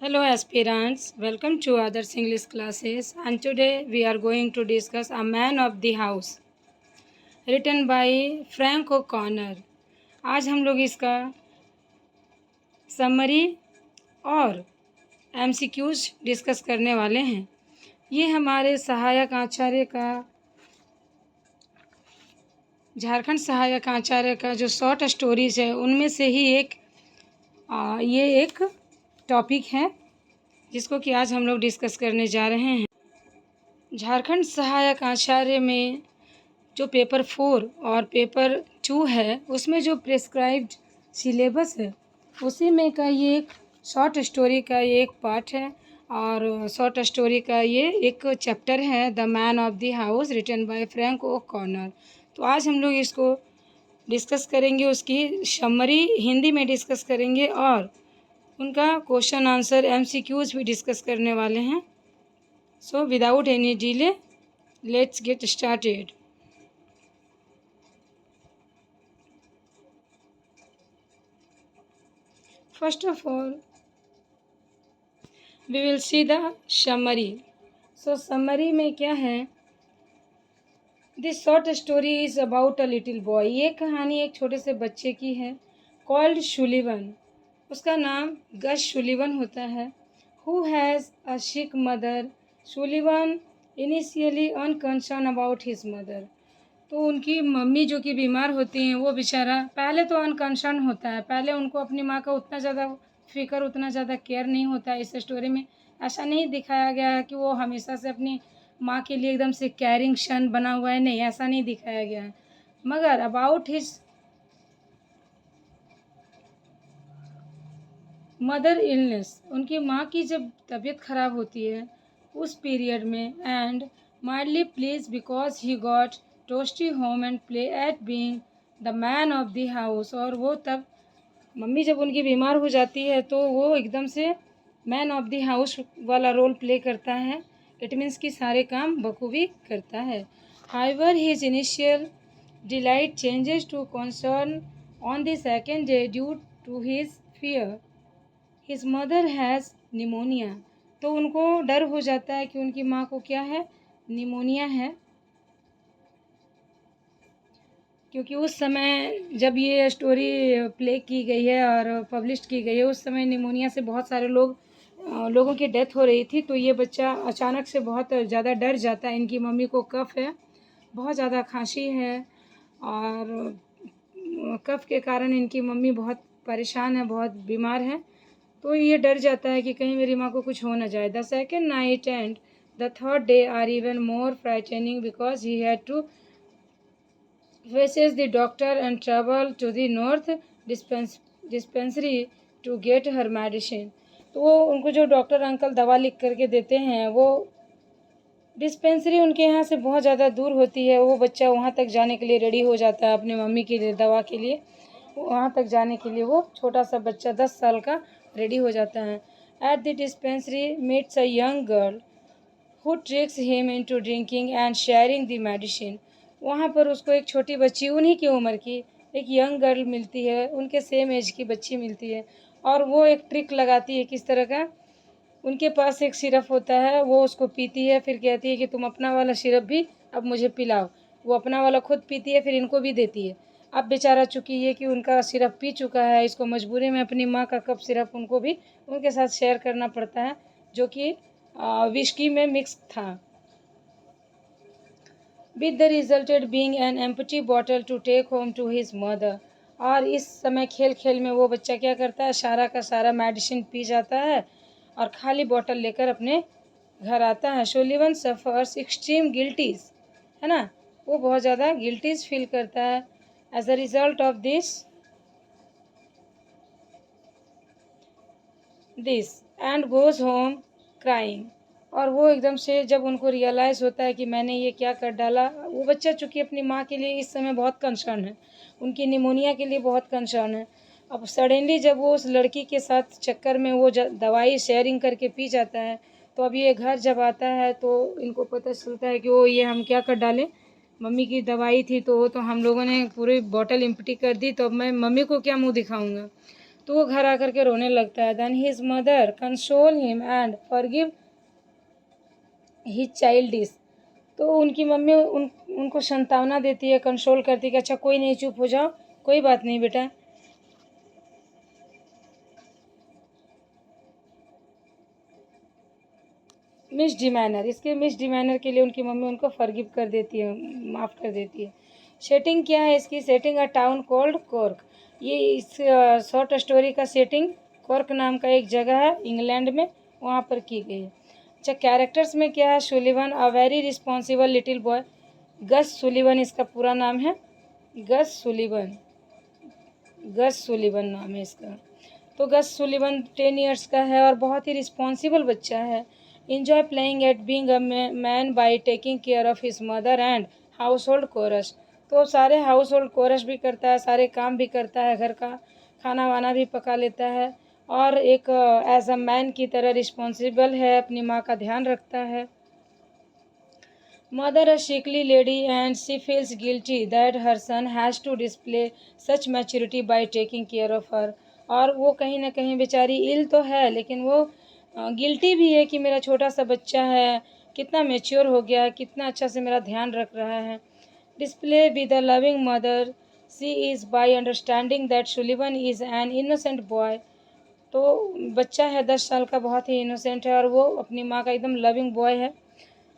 Hello aspirants, welcome to Others English classes and today we are going to discuss A Man of the House written by Frank O'Connor। आज हम लोग इसका summary और MCQs discuss करने वाले हैं। ये हमारे सहायक आचार्य का झारखंड सहायक आचार्य का जो शॉर्ट स्टोरीज है उनमें से ही ये एक टॉपिक है जिसको कि आज हम लोग डिस्कस करने जा रहे हैं। झारखंड सहायक आचार्य में जो पेपर 4 और पेपर 2 है उसमें जो प्रिस्क्राइब्ड सिलेबस है उसी में का ये एक शॉर्ट स्टोरी का ये एक पार्ट है और शॉर्ट स्टोरी का ये एक चैप्टर है the man of the house written by Frank O'Connor. तो आज हम लोग इसको डिस्कस करेंगे, उसकी समरी हिंदी में डिस्कस करेंगे और उनका क्वेश्चन आंसर एमसीक्यूज भी डिस्कस करने वाले हैं। So without any delay let's get started. First of all, we will see the summary. So summary में क्या है? This short story is about a little boy. ये कहानी एक छोटे से बच्चे की है called Sullivan. उसका नाम गश सुलिवन होता है। Who has a sick mother. Sullivan initially unconcerned about his mother. तो उनकी मम्मी जो कि बीमार होती हैं वो बेचारा पहले तो अनकंसर्न होता है, पहले उनको अपनी माँ का उतना ज़्यादा फिक्र, उतना ज़्यादा केयर नहीं होता है। इस स्टोरी में ऐसा नहीं दिखाया गया है कि वो हमेशा से अपनी माँ के लिए एकदम से केयरिंग सन बना हुआ है, नहीं, ऐसा नहीं दिखाया गया है। मगर अबाउट हिज मदर इलनेस, उनकी माँ की जब तबीयत ख़राब होती है उस पीरियड में, and mildly please because he got toasty home and play at being the man of the house. और वो तब मम्मी जब उनकी बीमार हो जाती है तो वो एकदम से मैन ऑफ द हाउस वाला रोल प्ले करता है। इट मीन्स कि सारे काम बखूबी करता है। However his initial delight changes to concern on the second day due to his fear his mother has pneumonia. तो उनको डर हो जाता है कि उनकी माँ को क्या है, निमोनिया है। क्योंकि उस समय जब ये स्टोरी प्ले की गई है और पब्लिश की गई है उस समय निमोनिया से बहुत सारे लोगों की डेथ हो रही थी। तो ये बच्चा अचानक से बहुत ज़्यादा डर जाता है। इनकी मम्मी को कफ है, बहुत ज़्यादा खांसी है और कफ के कारण इनकी मम्मी बहुत परेशान है, बहुत बीमार है। तो ये डर जाता है कि कहीं मेरी माँ को कुछ हो ना जाए। The second night and the third day are even more frightening because he had to faces the doctor and travel to the north dispensary to get her medicine। तो वो उनको जो डॉक्टर अंकल दवा लिख करके देते हैं वो डिस्पेंसरी उनके यहाँ से बहुत ज़्यादा दूर होती है। वो बच्चा वहाँ तक जाने के लिए रेडी हो जाता है अपने मम्मी के लिए दवा के लिए। वहाँ तक जाने के लिए वो छोटा सा बच्चा 10 साल का रेडी हो जाता है। At the dispensary meets a young girl who tricks him into drinking and sharing the medicine. वहाँ पर उसको एक छोटी बच्ची, उन्हीं की उम्र की एक यंग गर्ल मिलती है, उनके सेम एज की बच्ची मिलती है और वो एक ट्रिक लगाती है। किस तरह का, उनके पास एक सिरप होता है, वो उसको पीती है, फिर कहती है कि तुम अपना वाला सिरप भी अब मुझे पिलाओ। वो अपना वाला खुद पीती है, फिर इनको भी देती है। अब बेचारा चूँकि ये कि उनका सिरप पी चुका है, इसको मजबूरी में अपनी माँ का कप सिरप उनको भी उनके साथ शेयर करना पड़ता है, जो कि विस्की में मिक्स था। with the resulted being an empty bottle to take home to his mother। और इस समय खेल खेल में वो बच्चा क्या करता है, सारा का सारा मेडिसिन पी जाता है और खाली बॉटल लेकर अपने घर आता है। सुलिवन सफर्स एक्सट्रीम गिल्टीज, है ना, वो बहुत ज़्यादा गिल्टीज फील करता है as a result of this and goes home crying. और वो एकदम से जब उनको रियलाइज़ होता है कि मैंने ये क्या कर डाला, वो बच्चा चूँकि अपनी माँ के लिए इस समय बहुत कंसर्न है, उनकी निमोनिया के लिए बहुत कंसर्न है। अब सडनली जब वो उस लड़की के साथ चक्कर में वो दवाई शेयरिंग करके पी जाता है, तो अब ये घर जब आता है तो इनको पता चलता है कि वो ये हम क्या कर डालें, मम्मी की दवाई थी तो वो तो हम लोगों ने पूरी बॉटल एम्प्टी कर दी, तो अब मैं मम्मी को क्या मुँह दिखाऊँगा। तो वो घर आकर के रोने लगता है। Then his mother console him and forgive his childish. तो उनकी मम्मी उनको सांत्वना देती है, कंसोल करती है कि अच्छा कोई नहीं, चुप हो जाओ, कोई बात नहीं बेटा। मिस डिमाइनर, इसके मिस डिमाइनर के लिए उनकी मम्मी उनको फॉरगिव कर देती है, माफ़ कर देती है। सेटिंग क्या है इसकी? सेटिंग अ टाउन कॉल्ड कॉर्क। ये इस शॉर्ट स्टोरी का सेटिंग कॉर्क नाम का एक जगह है इंग्लैंड में, वहाँ पर की गई है। अच्छा, कैरेक्टर्स में क्या है? Sullivan a very responsible little boy. Gus Sullivan इसका पूरा नाम है, गस सुलिवन, गस सुलिवन नाम है इसका। तो गस सुलिवन 10 इयर्स का है और बहुत ही रिस्पॉन्सिबल बच्चा है। Enjoy playing at being a man by taking care of his mother and household chores. तो सारे हाउस होल्ड कोरस भी करता है, सारे काम भी करता है, घर का खाना वाना भी पका लेता है और एक एज अ मैन की तरह रिस्पॉन्सिबल है, अपनी माँ का ध्यान रखता है। Mother a sheikhly lady and she feels guilty that her son has to display such maturity by taking care of her। और वो कहीं ना कहीं बेचारी इल तो है लेकिन वो गिल्टी भी है कि मेरा छोटा सा बच्चा है, कितना मेच्योर हो गया, कितना अच्छा से मेरा ध्यान रख रहा है। Display with a loving mother she is by understanding that Sullivan is an innocent boy. तो बच्चा है 10 साल का, बहुत ही इनोसेंट है और वो अपनी माँ का एकदम लविंग बॉय है।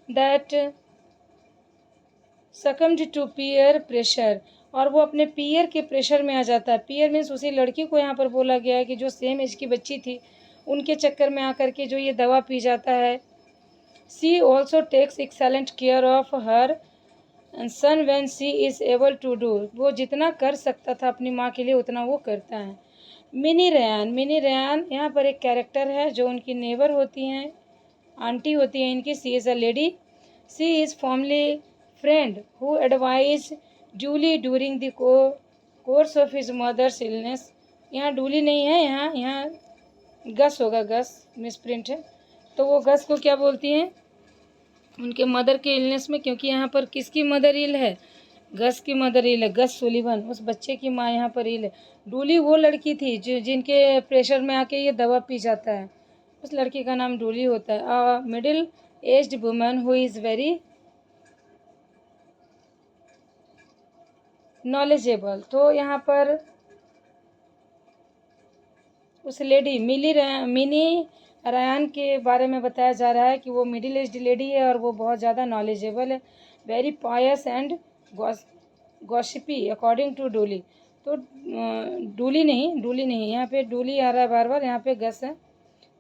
That succumbed to peer pressure, और वो अपने पीयर के प्रेशर में आ जाता है। पीयर मीन्स उसी लड़की को यहाँ पर बोला गया है कि जो सेम एज की बच्ची थी, उनके चक्कर में आकर के जो ये दवा पी जाता है। She also takes excellent care of her son when she is able to do. वो जितना कर सकता था अपनी माँ के लिए उतना वो करता है। मिनी रेयान, मिनी रेयान यहाँ पर एक कैरेक्टर है जो उनकी नेबर होती हैं, आंटी होती हैं इनकी। She is a lady, she is formally friend who advised Julie during the course of his mother's illness। यहाँ डूली नहीं है, यहाँ गस होगा, गस मिसप्रिंट है। तो वो गस को क्या बोलती हैं? उनके मदर के इलनेस में, क्योंकि यहाँ पर किसकी मदर इल है? गस की मदर इल है, गस सुलिवन, उस बच्चे की माँ यहाँ पर इल है। डूली वो लड़की थी जो जिनके प्रेशर में आके ये दवा पी जाता है, उस लड़की का नाम डूली होता है। A middle aged woman who is very knowledgeable. तो यहाँ पर उस लेडी मिनी रयान के बारे में बताया जा रहा है कि वो मिडिल एज्ड लेडी है और वो बहुत ज़्यादा नॉलेजेबल है, very pious and gossipy according to Dooley. तो डूली नहीं, यहाँ पे डूली आ रहा है बार बार, यहाँ पे गस है।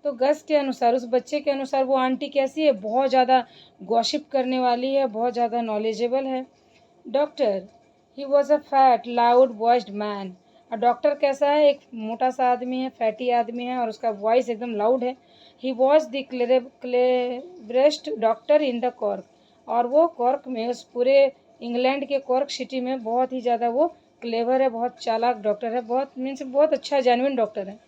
तो गस के अनुसार, उस बच्चे के अनुसार, वो आंटी कैसी है? बहुत ज़्यादा गॉसिप करने वाली है, बहुत ज़्यादा नॉलेजेबल है। Doctor, he was a fat loud voiced man. और डॉक्टर कैसा है? एक मोटा सा आदमी है, फैटी आदमी है और उसका वॉइस एकदम लाउड है। He was the cleverest doctor in the cork. और वो कॉर्क में, उस पूरे इंग्लैंड के कॉर्क सिटी में बहुत ही ज़्यादा वो क्लेवर है, बहुत चालाक डॉक्टर है, बहुत मीन्स बहुत अच्छा जेन्युइन डॉक्टर है।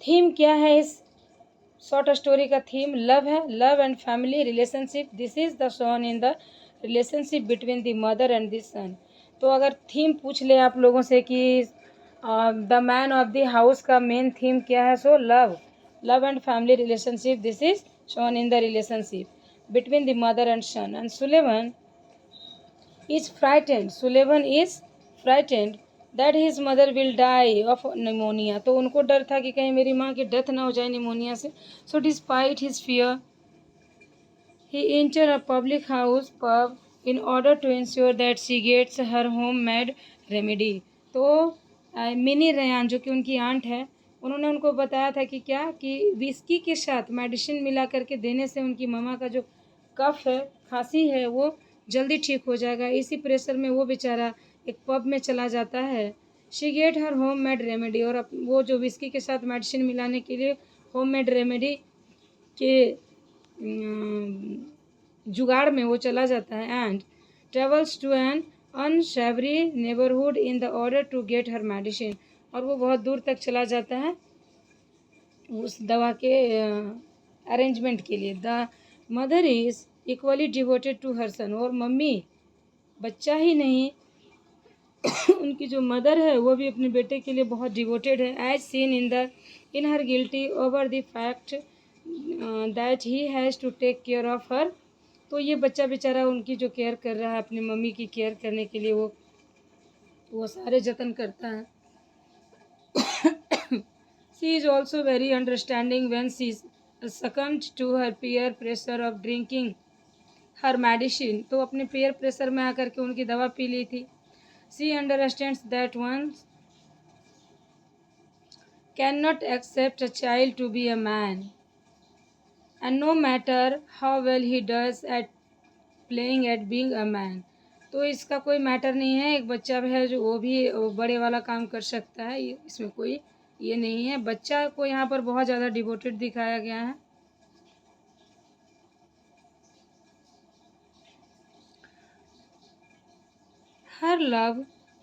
थीम क्या है इस शॉर्ट स्टोरी का? थीम लव है, love and family relationship. This is the shown in the relationship between the mother and the son. तो अगर थीम पूछ ले आप लोगों से कि the man of the house का मेन थीम क्या है, so love, love and family relationship, this is shown in the relationship between the mother and son. And Sullivan is frightened, Sullivan is frightened that his mother will die of pneumonia। तो उनको डर था कि कहीं मेरी माँ की death ना हो जाए निमोनिया से। So despite his fear he entered a public house pub in order to ensure that she gets her homemade remedy। तो मिनी रेयान जो कि उनकी आंट है, उन्होंने उनको बताया था कि क्या, कि विस्की के साथ मेडिसिन मिला करके देने से उनकी मामा का जो कफ है, खांसी है, वो जल्दी ठीक हो जाएगा। इसी प्रेशर में वो बेचारा एक पब में चला जाता है। She get her home made remedy, और वो जो विस्की के साथ मेडिसिन मिलाने के लिए होम मेड रेमेडी के जुगाड़ में वो चला जाता है। And travels to an unsavoury neighbourhood in the order to get her medicine, और वो बहुत दूर तक चला जाता है उस दवा के अरेंजमेंट के लिए। The mother is equally devoted to her son, और मम्मी बच्चा ही नहीं उनकी जो मदर है वो भी अपने बेटे के लिए बहुत डिवोटेड है, as seen in her guilty over the fact that he has to take care of her. तो ये बच्चा बेचारा उनकी जो केयर कर रहा है, अपनी मम्मी की केयर करने के लिए वो सारे जतन करता है। She is also very understanding when she succumbed to her peer pressure of drinking her medicine। तो अपने peer pressure में आकर के उनकी दवा पी ली थी। She understands that one cannot accept a child to be a man, and no matter how well he does at playing at being a man। तो इसका कोई मैटर नहीं है, एक बच्चा भी है जो वो भी बड़े वाला काम कर सकता है, इसमें कोई ये नहीं है। बच्चा को यहाँ पर बहुत ज़्यादा डिवोटेड दिखाया गया है। Her love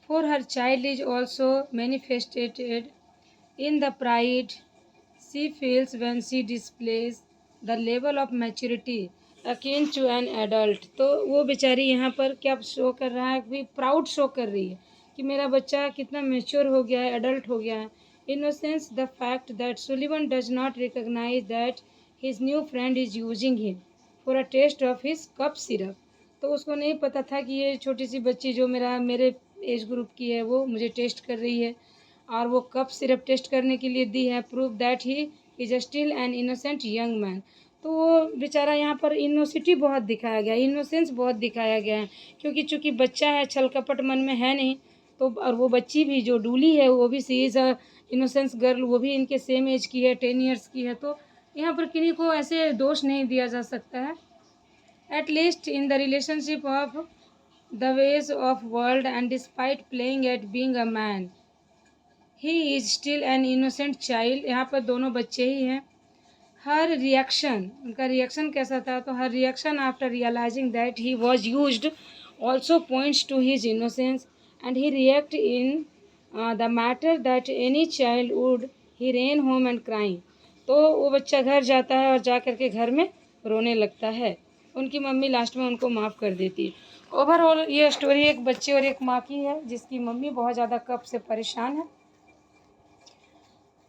for her child is also manifested in the pride she feels when she displays the level of maturity akin to an adult। तो वो बेचारी यहाँ पर क्या शो कर रहा है कि प्राउड शो कर रही है कि मेरा बच्चा कितना मैच्योर हो गया है, एडल्ट हो गया है। Innocence the fact that Sullivan does not recognise that his new friend is using him for a taste of his cough syrup. तो उसको नहीं पता था कि ये छोटी सी बच्ची जो मेरे एज ग्रुप की है वो मुझे टेस्ट कर रही है, और वो कप सिरप टेस्ट करने के लिए दी है। Prove that he is still an innocent young man. तो वो बेचारा यहाँ पर इनोसिटी बहुत दिखाया गया, इनोसेंस बहुत दिखाया गया है, क्योंकि चूंकि बच्चा है, छल कपट मन में है नहीं। तो और वो बच्ची भी जो डूली है वो भी सी इज़ अ इनोसेंस गर्ल, वो भी इनके सेम एज की है, 10 ईयर्स की है। तो यहाँ पर किन्हीं को ऐसे दोष नहीं दिया जा सकता है। At least in the relationship of the ways of world, and despite playing at being a man, he is still an innocent child। यहाँ पर दोनों बच्चे ही हैं। हर रिएक्शन, उनका रिएक्शन कैसा था, तो her reaction after realising that he was used also points to his innocence, and he react in the manner that any child would, he ran home and crying. तो वो बच्चा घर जाता है और जा कर के घर में रोने लगता है। उनकी मम्मी लास्ट में उनको माफ़ कर देती है। ओवरऑल ये स्टोरी एक बच्चे और एक माँ की है, जिसकी मम्मी बहुत ज़्यादा कफ से परेशान है,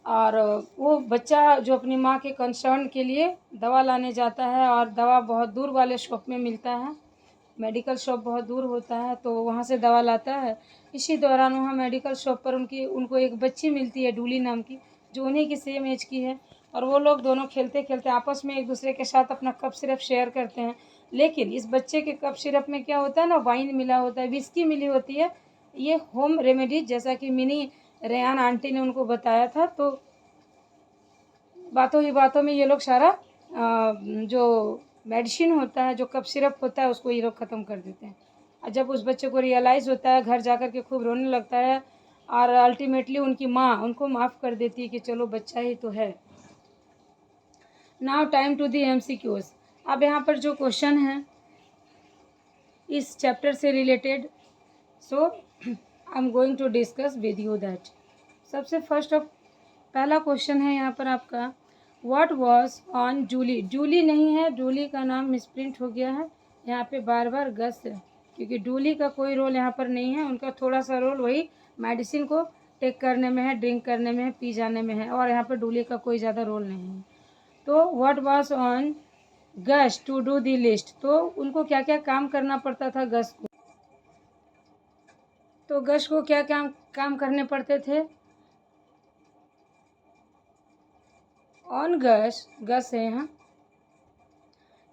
और वो बच्चा जो अपनी माँ के कंसर्न के लिए दवा लाने जाता है, और दवा बहुत दूर वाले शॉप में मिलता है, मेडिकल शॉप बहुत दूर होता है, तो वहाँ से दवा लाता है। इसी दौरान वहाँ मेडिकल शॉप पर उनको एक बच्ची मिलती है, डूली नाम की, जो उन्हीं की सेम एज की है, और वो लोग दोनों खेलते खेलते आपस में एक दूसरे के साथ अपना कप सिरप शेयर करते हैं। लेकिन इस बच्चे के कप सिरप में क्या होता है ना, वाइन मिला होता है, विस्की मिली होती है। ये होम रेमेडी, जैसा कि मिनी रेहान आंटी ने उनको बताया था। तो बातों ही बातों में ये लोग सारा जो मेडिसिन होता है, जो कफ सिरप होता है, उसको ये लोग ख़त्म कर देते हैं। और जब उस बच्चे को रियलाइज़ होता है, घर जाकर के खूब रोने लगता है, और अल्टीमेटली उनकी माँ उनको माफ़ कर देती है कि चलो बच्चा ही तो है। Now time to the MCQs। अब यहाँ पर जो क्वेश्चन है इस चैप्टर से related, so I am going to discuss with you that. सबसे पहला क्वेश्चन है यहाँ पर आपका, what was on Julie. Julie नहीं है, जूली का नाम मिसप्रिंट हो गया है यहाँ पे बार बार, गस है, क्योंकि जूली का कोई रोल यहाँ पर नहीं है। उनका थोड़ा सा रोल वही मेडिसिन को टेक करने में है, ड्रिंक करने में है, पी जाने में है, और यहाँ पर जूली का कोई ज़्यादा रोल नहीं है। तो what was on Gus to do the list. तो उनको क्या क्या काम करना पड़ता था गश को, तो गश को क्या क्या काम करने पड़ते थे। ऑन गश है यहाँ।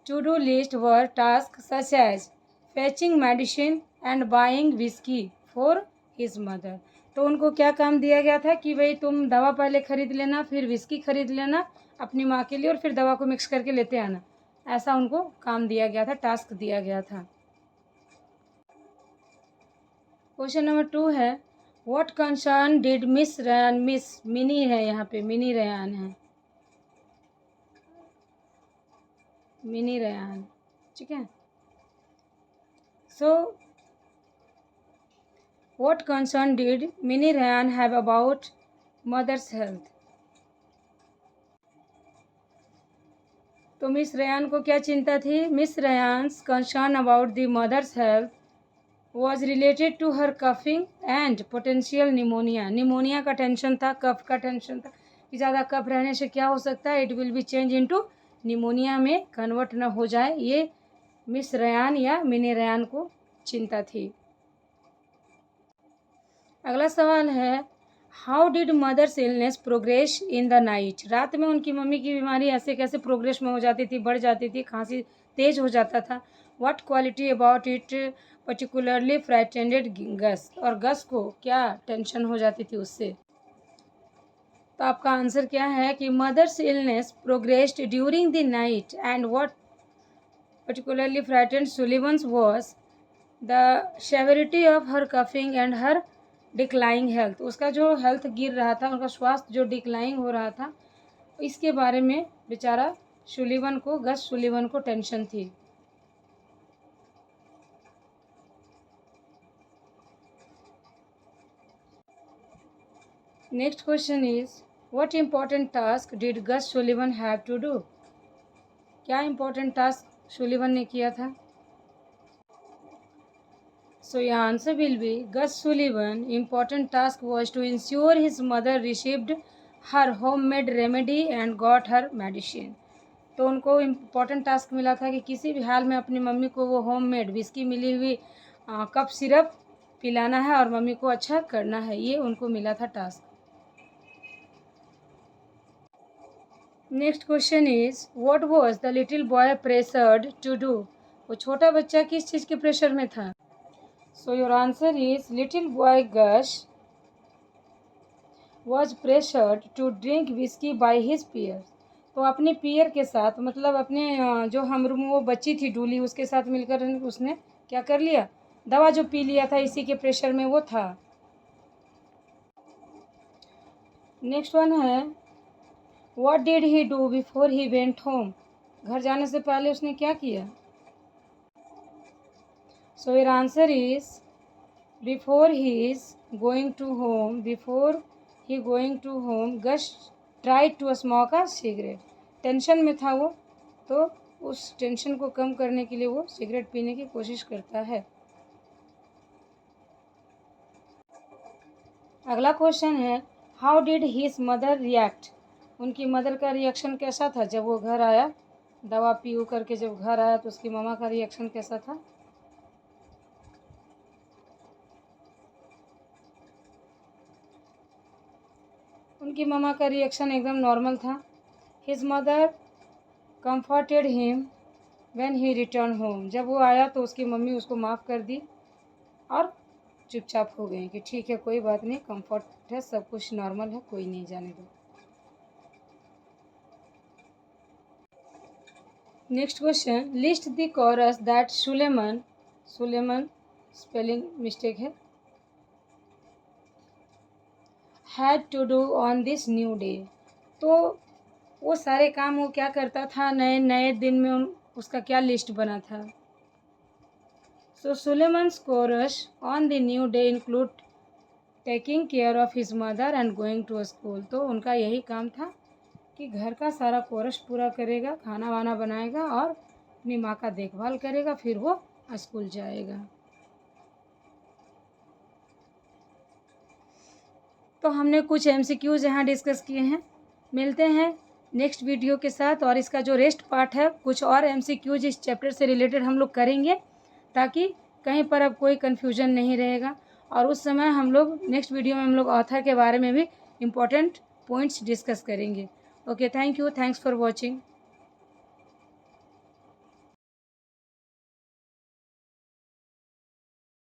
To do list were task such as fetching medicine and buying whisky for his mother. तो उनको क्या काम दिया गया था कि भाई तुम दवा पहले खरीद लेना, फिर विस्की खरीद लेना अपनी माँ के लिए, और फिर दवा को मिक्स करके लेते आना। ऐसा उनको काम दिया गया था, टास्क दिया गया था। क्वेश्चन नंबर 2 है, what concern did miss Rehan, miss mini है यहाँ पे, मिनी रेहान है, मिनी रेहान, ठीक है। So what concern did mini Rehan have about mother's health. तो मिस रेहान को क्या चिंता थी, miss Rehan's concern about the mother's health was related to her coughing and potential pneumonia. Pneumonia का टेंशन था, कफ का टेंशन था कि ज़्यादा कफ रहने से क्या हो सकता है, it will be change into pneumonia में कन्वर्ट न हो जाए, ये मिस रयान या मिनी रयान को चिंता थी। अगला सवाल है, how did mother's illness progress in the night. रात में उनकी मम्मी की बीमारी ऐसे कैसे प्रोग्रेस में हो जाती थी, बढ़ जाती थी, खांसी तेज हो जाता था। What quality about it particularly frightened Gus, और गस को क्या टेंशन हो जाती थी उससे। तो आपका आंसर क्या है कि mother's illness progressed during the night and what particularly frightened Sullivan's was the severity of her coughing and her declining health। उसका जो हेल्थ गिर रहा था, उनका स्वास्थ्य जो डिक्लाइन हो रहा था, इसके बारे में बेचारा सुलिवन को, गस सुलिवन को टेंशन थी। Next question is, what important task did Gus Sullivan have to do. क्या इम्पोर्टेंट टास्क सुलिवन ने किया था। So your answer will be Gus Sullivan important task was to ensure his mother received her homemade remedy and got her medicine। तो उनको important task मिला था कि किसी भी हाल में अपनी मम्मी को वो होममेड विस्की मिली हुई कफ सिरप पिलाना है और मम्मी को अच्छा करना है, ये उनको मिला था task. Next question is, what was the little boy pressured to do. वो छोटा बच्चा किस चीज़ के प्रेशर में था। So your answer is little boy Gus was pressured to drink whiskey by his peers। तो अपने पियर के साथ, मतलब अपने जो हम वो बच्ची थी डूली, उसके साथ मिलकर उसने क्या कर लिया, दवा जो पी लिया था, इसी के प्रेशर में वो था। नेक्स्ट वन है, what did he do before he went home. घर जाने से पहले उसने क्या किया। So your answer is before he going to home Gus tried to smoke a cigarette। Tension में था वो, तो उस टेंशन को कम करने के लिए वो सिगरेट पीने की कोशिश करता है। अगला क्वेश्चन है, how did his mother react. उनकी मदर का रिएक्शन कैसा था जब वो घर आया, दवा पी करके जब घर आया तो उसकी मामा का रिएक्शन कैसा था। उनकी मामा का रिएक्शन एकदम नॉर्मल था। His mother comforted him when he return home. जब वो आया तो उसकी मम्मी उसको माफ़ कर दी और चुपचाप हो गई कि ठीक है, कोई बात नहीं, कंफर्ट है, सब कुछ नॉर्मल है, कोई नहीं, जाने दो। Next question, list the chores that Suleman spelling mistake है, had to do on this new day. तो वो सारे काम वो क्या करता था नए नए दिन में, उसका क्या लिस्ट बना था। So Suleman's chores on the new day include taking care of his mother and going to school. तो उनका यही काम था कि घर का सारा कोरस पूरा करेगा, खाना वाना बनाएगा और अपनी माँ का देखभाल करेगा, फिर वो स्कूल जाएगा। तो हमने कुछ MCQs यहाँ डिस्कस किए हैं। मिलते हैं नेक्स्ट वीडियो के साथ, और इसका जो रेस्ट पार्ट है, कुछ और MCQs इस चैप्टर से रिलेटेड हम लोग करेंगे, ताकि कहीं पर अब कोई कन्फ्यूजन नहीं रहेगा। और उस समय हम लोग नेक्स्ट वीडियो में हम लोग ऑथर के बारे में भी इम्पोर्टेंट पॉइंट्स डिस्कस करेंगे। Okay, thank you, thanks for watching.